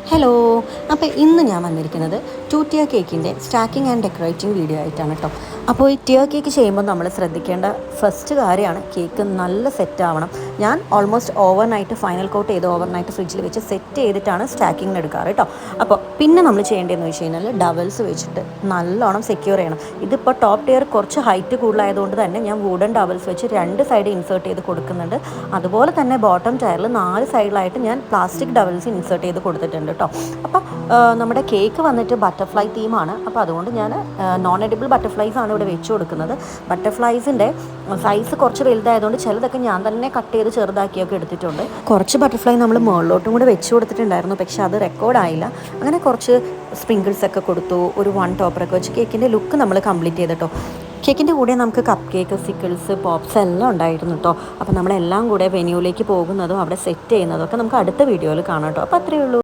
Hello. അപ്പോൾ ഇന്ന് ഞാൻ വന്നിരിക്കുന്നത് 2 ടിയർ കേക്കിൻ്റെ സ്റ്റാക്കിംഗ് ആൻഡ് ഡെക്കറേറ്റിംഗ് വീഡിയോ ആയിട്ടാണ് കേട്ടോ. അപ്പോൾ ഈ ടിയർ കേക്ക് ചെയ്യുമ്പോൾ നമ്മൾ ശ്രദ്ധിക്കേണ്ട ഫസ്റ്റ് കാര്യമാണ് കേക്ക് നല്ല സെറ്റ് ആവണം. ഞാൻ ഓൾമോസ്റ്റ് ഓവർനൈറ്റ് ഫൈനൽ കോട്ട് ചെയ്ത് ഓവർനൈറ്റ് ഫ്രിഡ്ജിൽ വെച്ച് സെറ്റ് ചെയ്തിട്ടാണ് സ്റ്റാക്കിങ്ങിന് എടുക്കാറ് കേട്ടോ. അപ്പോൾ പിന്നെ നമ്മൾ ചെയ്യേണ്ടതെന്ന് വെച്ച് കഴിഞ്ഞാൽ ഡബിൾസ് വെച്ചിട്ട് നല്ലോണം സെക്യൂർ ചെയ്യണം. ഇതിപ്പോൾ ടോപ്പ് ടിയർ കുറച്ച് ഹൈറ്റ് കൂടുതലായതുകൊണ്ട് തന്നെ ഞാൻ വുഡൻ ഡബിൾസ് വെച്ച് 2 സൈഡ് ഇൻസേർട്ട് ചെയ്ത് കൊടുക്കുന്നുണ്ട്. അതുപോലെ തന്നെ ബോട്ടം ടയറിൽ 4 സൈഡിലായിട്ട് ഞാൻ പ്ലാസ്റ്റിക് ഡബിൾസ് ഇൻസേർട്ട് ചെയ്ത് കൊടുത്തിട്ടുണ്ട് കേട്ടോ. അപ്പോൾ നമ്മുടെ കേക്ക് വന്നിട്ട് ബട്ടർഫ്ലൈ തീമാണ്. അപ്പോൾ അതുകൊണ്ട് ഞാൻ നോൺ എഡിബിൾ ബട്ടർഫ്ലൈസ് ആണ് ഇവിടെ വെച്ച് കൊടുക്കുന്നത്. ബട്ടർഫ്ലൈസിൻ്റെ സൈസ് കുറച്ച് വലുതായതുകൊണ്ട് ചിലതൊക്കെ ഞാൻ തന്നെ കട്ട് ചെയ്ത് ചെറുതാക്കിയൊക്കെ എടുത്തിട്ടുണ്ട്. കുറച്ച് ബട്ടർഫ്ലൈ നമ്മൾ മുകളിലോട്ടും കൂടെ വെച്ച് കൊടുത്തിട്ടുണ്ടായിരുന്നു, പക്ഷെ അത് റെക്കോർഡായില്ല. അങ്ങനെ കുറച്ച് സ്പ്രിങ്കിൾസ് ഒക്കെ കൊടുത്തു, ഒരു 1 ടോപ്പറൊക്കെ വെച്ച് കേക്കിൻ്റെ ലുക്ക് നമ്മൾ കംപ്ലീറ്റ് ചെയ്തിട്ടോ. കേക്കിൻ്റെ കൂടെ നമുക്ക് കപ്പ് കേക്ക്, സിക്കിൾസ്, പോപ്സ് എല്ലാം ഉണ്ടായിരുന്നു കേട്ടോ. അപ്പോൾ നമ്മളെല്ലാം കൂടെ വെന്യൂലേക്ക് പോകുന്നതും അവിടെ സെറ്റ് ചെയ്യുന്നതും ഒക്കെ നമുക്ക് അടുത്ത വീഡിയോയിൽ കാണാം കേട്ടോ. അപ്പോൾ അത്രയേ ഉള്ളൂ.